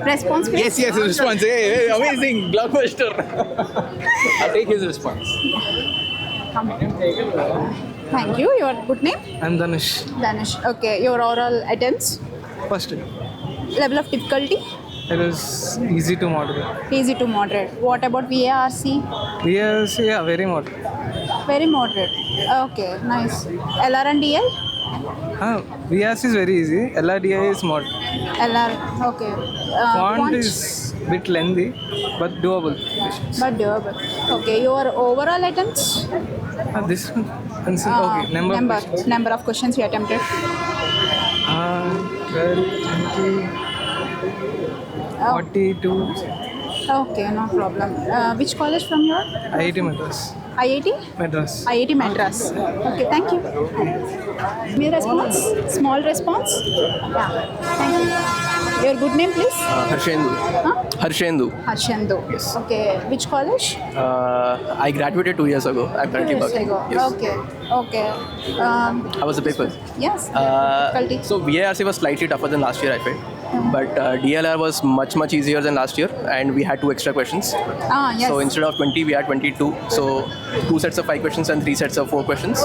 Response please. Yes, his response. Hey, amazing, blockbuster. I'll take his response. Thank you. Your good name? I'm Danish. Danish. Okay. Your oral attempts? First, Level of difficulty? it is easy to moderate. Easy to moderate. What about VARC? Yes, yeah, very moderate. Very moderate. Okay. Nice. LR and DL? VRC is very easy. LRDI is moderate. LR. Okay. Quant is bit lengthy, but doable. But doable. Okay. Your overall attempts? This one, okay, Number of questions you attempted. 12, 20, 42. Okay, no problem. Which college from your? IIT Madras. IIT? Madras. IIT Madras. Okay, thank you. Me response? Small response? Yeah. Thank you. Your good name, please? Harshendu. Huh? Harshendu. Harshendu. Yes. Okay. Which college? I graduated 2 years ago. I'm 2 currently years working. ago. Yes. Okay. Okay. How was the paper? Yes. Difficulty. So VARC was slightly tougher than last year, I felt. But DLR was much easier than last year, and we had 2 extra questions. Yes. So instead of 20, we had 22. So 2 sets of 5 questions and 3 sets of 4 questions.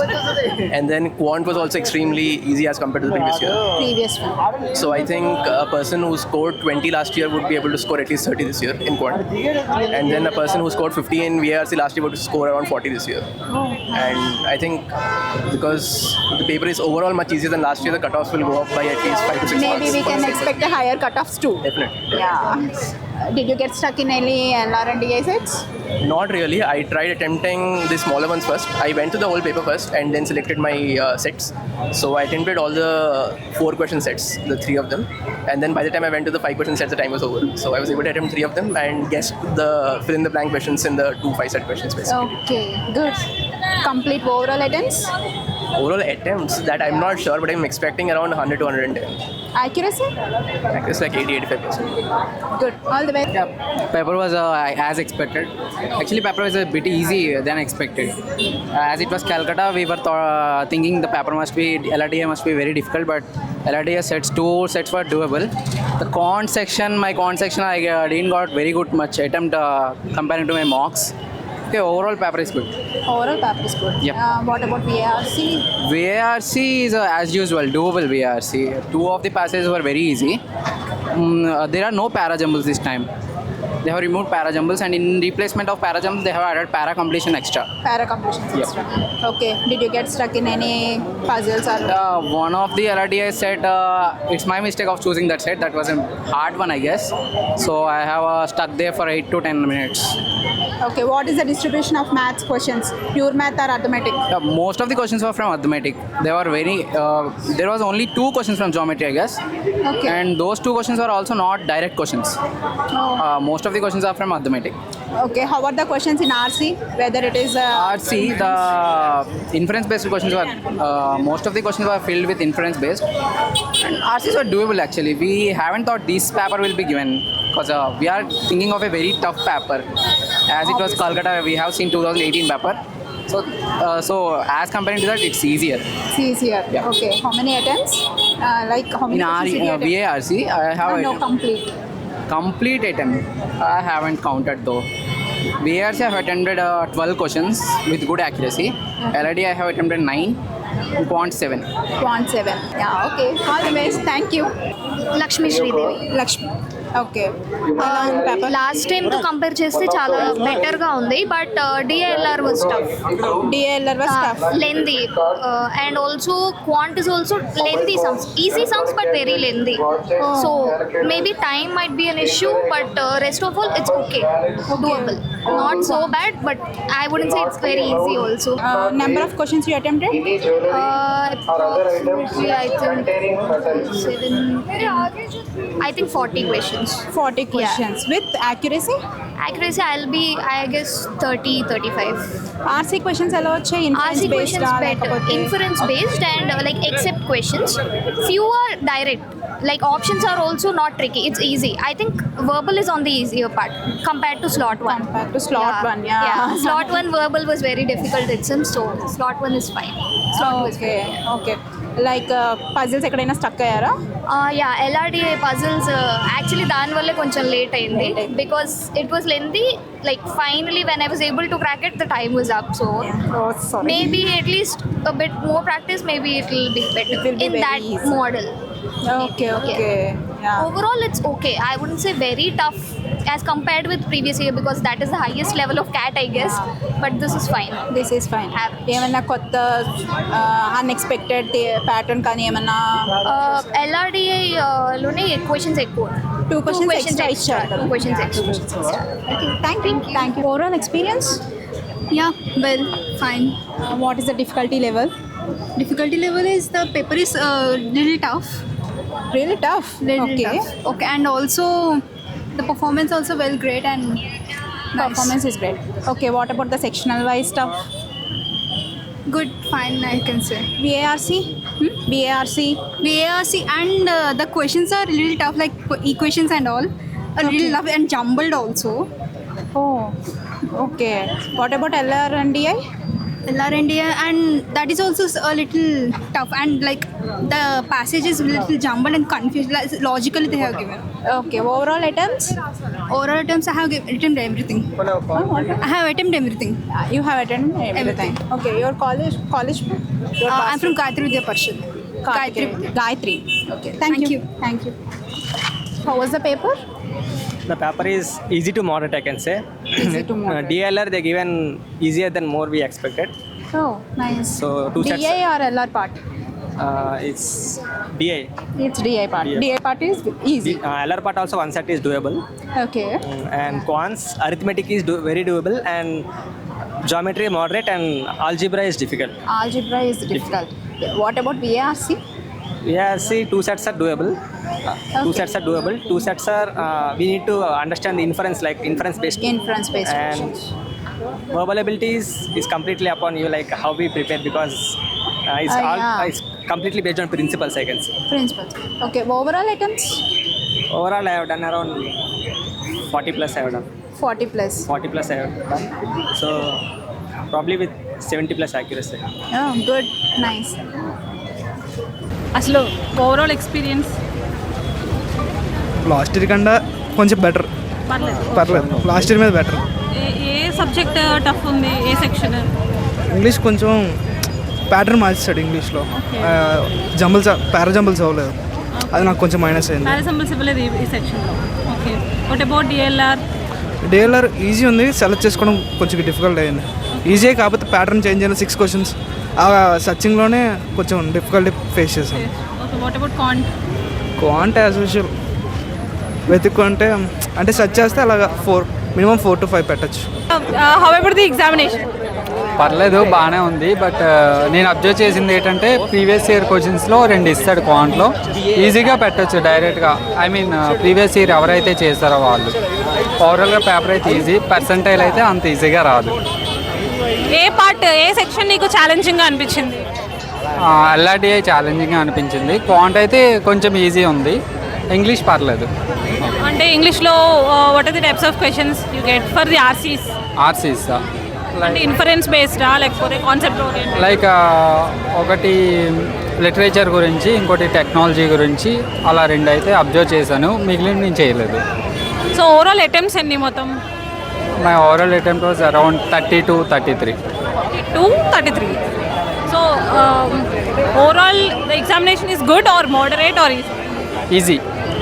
And then Quant was also extremely easy as compared to the previous year. Previous one. So I think a person who scored 20 last year would be able to score at least 30 this year in Quant. And then a person who scored 50 in VARC last year would score around 40 this year. And I think because the paper is overall much easier than last year, the cutoffs will go up by at least 5 to 6 Maybe marks. we can expect a higher cutoffs too. Definitely. Yeah. Did you get stuck in any LR and DA sets? Not really. I tried attempting the smaller ones first. I went to the whole paper first and then selected my sets. So I attempted all the 4 question sets, the 3 of them. And then by the time I went to the 5 question sets, the time was over. So I was able to attempt 3 of them and guessed the fill in the blank questions in the 2 5-set questions basically. Okay, good. Complete overall attempts? Overall attempts that I'm not sure, but I'm expecting around 100 to 110. Accuracy? It's like 80-85%. Good. All the best. Yeah, paper was as expected. Actually, paper was a bit easy than expected. As it was Calcutta, we were thinking the paper LRDA must be very difficult, but LRDA sets 2 sets were doable. The my quant section, I didn't got very good much attempt comparing to my mocks. Okay, overall paper is good. Overall paper is good. Yeah. What about VARC? VARC is as usual, doable VARC. 2 of the passages were very easy. There are no para jumbles this time. They have removed para jumbles, and in replacement of para jumbles, they have added para completion extra. Para completion extra. Okay. Did you get stuck in any puzzles or? One of the LRDI set, it's my mistake of choosing that set. That was a hard one, I guess. So I have stuck there for 8 to 10 minutes. Okay. What is the distribution of maths questions? Pure math or arithmetic? Most of the questions were from arithmetic. They were very. There was only 2 questions from geometry, I guess. Okay. And those 2 questions were also not direct questions. Oh. Most of the questions are from arithmetic. Okay. How about the questions in RC? Whether it is RC, the inference-based questions were most of the questions were filled with inference-based, and RCs were doable actually. We haven't thought this paper will be given because we are thinking of a very tough paper. As it was Calcutta, we have seen 2018 paper. So as compared to that, it's easier. It's easier. Yeah. Okay. How many attempts? Like how many In questions did you attempt? VARC, I have No, complete. complete attempt. I haven't counted though. VARC I have attempted 12 questions with good accuracy. LID I have attempted 9. Quant 7. Quant 7. Yeah, okay. All the best. Thank you. Lakshmi Sridevi. Lakshmi. Okay. Last time తో compare చేస్తే చాలా better గా ఉంది but DLR was tough DLR was tough. Lengthy and also quant is also lengthy sums easy sums but very lengthy so maybe time might be an issue but rest of all it's okay doable not so bad but I wouldn't say it's very easy also Number of questions you attempted? approximately I think 40 questions. 40 questions. With accuracy? Accuracy, I'll be, I guess, 30-35. RC questions ఎలా వచ్చాయి? RC Inference based questions ఆ better. లేకపోతే? Inference based and like except questions. Few are direct. Like options are also not tricky. It's easy. I think verbal is on the easier part compared to slot 1. Compared to slot one, yeah. Slot 1 verbal was very difficult itself, so slot 1 is fine. Slot 2 is Okay, fine. okay. Like puzzles ఎక్కడైనా stuck అయ్యారా? Yeah LRDA puzzles actually దానివల్లే కొంచెం late అయింది because it was lengthy like finally when I was able to crack it the time was up so maybe at least a bit more practice maybe it will be better will be in very that easy. model. Okay okay. Overall it's okay. I wouldn't say very tough as compared with previous year because that is the highest level of CAT I guess, but this is fine. This is fine. Average. ఏమన్నా కొత్త unexpected pattern కానీ ఏమన్నా? LRDA లోనే questions ఎక్కువ. Two questions extra ఇచ్చారు. 2 questions extra. Okay, thank you. Overall experience? Yeah, well, fine. What is the difficulty level? Difficulty level is the paper is little tough. Really tough. Little Okay. tough. Okay, and also the performance also well great and nice. Performance is great. Okay, what about the sectional wise stuff? Good, fine, I can say. BARC? BARC? VARC and the questions are little tough, like equations and all. A little tough and jumbled also. Oh, okay. What about LR and DI? LRNDA and that is also a little tough and like the passage is little jumbled and confused. Like, logically they have given. Okay, overall attempts? Oral attempts I have attempted everything. I have attempted everything. You have attended everything. Everything. Okay, your college? Your I'm from Gayatri Vidya Parishad. Gayatri. Okay, thank you. Thank you. How was the paper? The paper is easy to moderate, I can say. Easy to moderate. DLR they given easier than more we expected. Oh, nice. So 2 sets. DI or LR part? It's DI. It's DI part. Yes. DI part is easy. LR part also one set is doable. Okay. And quants arithmetic is very doable and geometry moderate and algebra is difficult. Algebra is difficult. What about VARC? Yeah, see 2 sets are doable. 2 sets are doable. 2 sets are we need to understand the inference like inference based. Inference based And questions. verbal abilities is completely upon you, like how we prepare because it's completely based on principles, I can say. Principles. Okay, overall attempts? Overall, I have done around 40 plus. I have done 40 plus. 40 plus. I have done. So probably with 70 plus accuracy. Oh, good. Nice. అసలు overall experience last year కన్నా కొంచెం better, పర్లేదు. Last year మీద better. ఏ subject tough ఉంది? ఏ section? English కొంచెం pattern మార్చేస్తాడు ఇంగ్లీష్లో. Jumbles parajumbles అవ్వలేదు, అది నాకు కొంచెం మైనస్ అయింది. పారాసింబల్స్ ఇవ్వలేదు ఈ సెక్షన్లో. Okay, what about DLR easy ఉంది, సెలెక్ట్ చేసుకోవడం కొంచెం డిఫికల్ట్ అయింది. ఈజీ కాకపోతే ప్యాటర్న్ చేంజ్ అయిన 6 క్వశ్చన్స్ ఆ సర్చింగ్లోనే కొంచెం డిఫికల్టీ ఫేస్ చేశాను. Okay, what about quant as usual వెతుక్కుంటే అంటే సెర్చ్ చేస్తే అలాగా మినిమం 4 to 5 పెట్టచ్చు. How about the examination? పర్లేదు, బాగానే ఉంది. బట్ నేను అబ్జర్వ్ చేసింది ఏంటంటే ప్రీవియస్ ఇయర్ క్వశ్చన్స్లో 2 ఇస్తాడు క్వాంట్లో, ఈజీగా పెట్టచ్చు డైరెక్ట్గా. ఐ మీన్ ప్రీవియస్ ఇయర్ ఎవరైతే చేస్తారో వాళ్ళు. ఓవరాల్గా పేపర్ అయితే ఈజీ, పర్సంటైల్ అయితే అంత ఈజీగా రాదు. ఏ సెక్షన్ నీకు ఛాలెంజింగ్గా అనిపించింది? LRDI ఛాలెంజింగ్గా అనిపించింది. క్వాంట్ అయితే కొంచెం ఈజీ ఉంది, ఇంగ్లీష్ పర్లేదు. అంటే ఇంగ్లీష్లో what are the types of questions you get for the RCs? RCs అంటే ఇన్ఫరెన్స్ బేస్డా లేకపోతే కాన్సెప్ట్ ఓరియంటెడ్? లైక్ ఒకటి లిటరేచర్ గురించి, ఇంకోటి టెక్నాలజీ గురించి, అలా 2 అయితే అబ్జర్వ్ చేశాను, మిగిలిన నేను చేయలేదు. సో ఓవరాల్ అటెంప్ట్స్ ఎన్ని మొత్తం? My overall attempt was around 30 to 33. 33. So overall the examination is good or moderate or easy?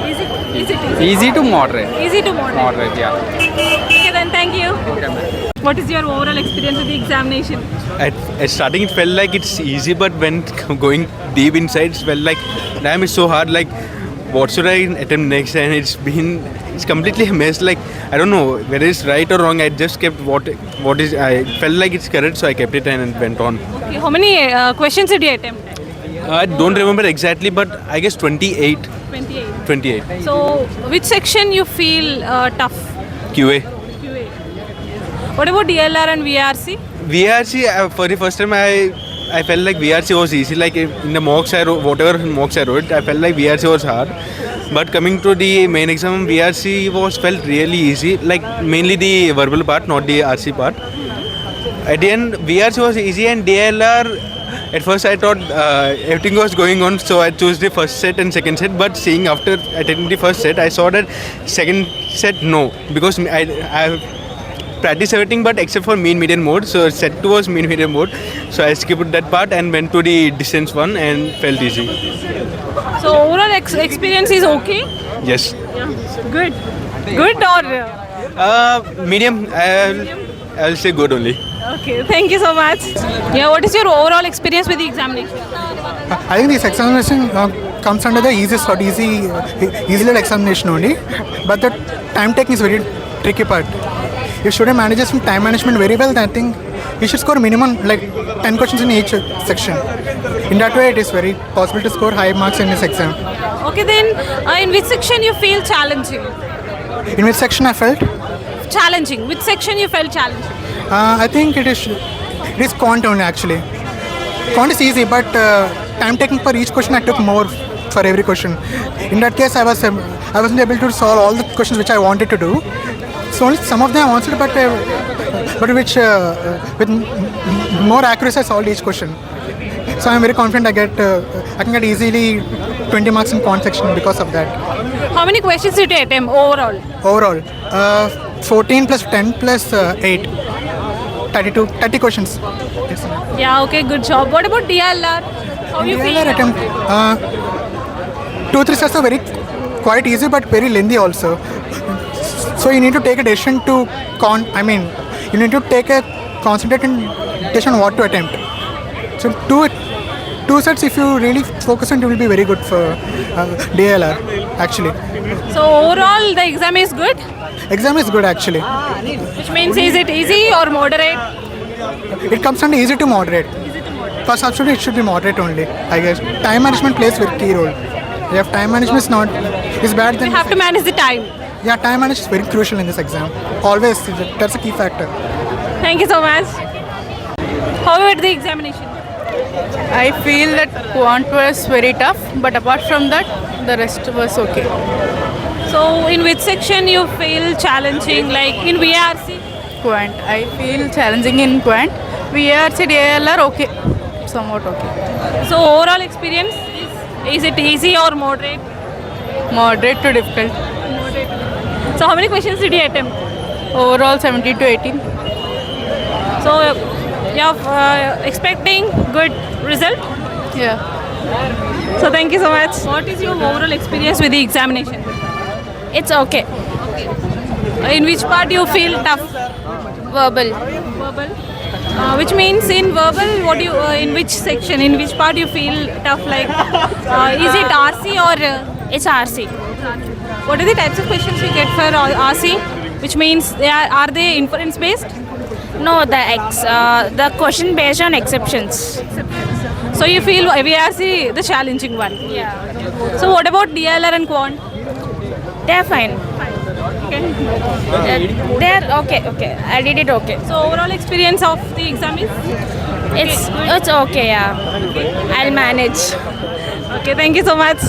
Easy. Easy. Easy to moderate. Easy to moderate. Moderate, yeah. Okay then, thank you. What is your overall experience with the examination? At starting it felt like it's easy, but when going deep inside it felt like damn, it's so hard, like what should I attempt next, and it's completely a mess, like I don't know whether it's right or wrong. I just kept what is I felt like it's correct, so I kept it and went on. Okay, how many questions did you attempt? I don't remember exactly, but I guess 28. 28. So which section you feel tough? QA. What about DLR and VRC? VRC for the first time I felt like VRC was easy, like in the mocks I wrote, whatever mocks I wrote, I felt like VRC was hard. But coming to the main exam, VRC felt really easy, like mainly the verbal part, not the RC part. At the end, VRC was easy, and DLR at first I thought everything was going on, so I chose the first set and second set. But seeing after attending the first set, I saw that second set no, because I practiced everything but except for mean median mode. So set 2 was mean median mode, so I skipped that part and went to the distance one and felt easy. So overall experience is okay. Yes. Good. Good or Medium. I'll say good only. okay. Thank you so much. Yeah. What is your overall experience with the examination? I think this examination comes under the easiest or easy examination only, but the time taking is very tricky part. If student manages some time management very well, then I think he should score minimum like 10 questions in each section. In that way, it is very possible to score high marks in this exam. Okay, then in which section you feel challenging? In which section I felt? Challenging. Which section you felt challenging? I think it is quant only actually. Quant is easy, but time taking for each question I took more for every question. In that case, I wasn't able to solve all the questions which I wanted to do. So only some of them I answered, but which with more accuracy I solved each question. So I'm very confident I can get easily 20 marks in quant section because of that. How many questions did you attempt overall? Overall, 14 plus 10 plus 8, 30 questions. Yes. Yeah, okay, good job. What about DLR? How you feel? DLR attempt, 2-3 sets are quite easy but very lengthy also. So you need to take a decision to you need to take a concentrated decision on what to attempt. So two sets, if you really focus on, it will be very good for DLR actually. So overall the exam is good? Exam is good actually. Which means is it easy or moderate? It comes under easy to moderate. For substitute, it should be moderate only, I guess. Time management plays a very key role. If time management is bad, then You have to manage the time. yeah, time management is very crucial in this exam. Always, that's a key factor. Thank you so much. How about the examination? I feel that quant was very tough, but apart from that, the rest was okay. So in which section you feel challenging, like in VRC? Quant. I feel challenging in quant. VRC, DLR, okay. Somewhat okay. So overall experience, is it easy or moderate? Moderate to difficult. So how many questions did you attempt? Overall 17 to 18. So you're expecting good result? Yeah. So thank you so much. What is your overall experience with the examination? It's okay. In which part you feel tough? Verbal. Verbal. Which means in verbal, what you in which section, in which part you feel tough? Like, is it RC or? It's RC. What are the types of questions you get for RC? Which means are they inference based? No, the question based on exceptions. So you feel VRC the challenging one? Yeah. So what about DLR and quant? They're fine. They're okay. Okay. I did it okay. So overall experience of the exam is? It's okay, yeah. I'll manage. Okay, thank you so much.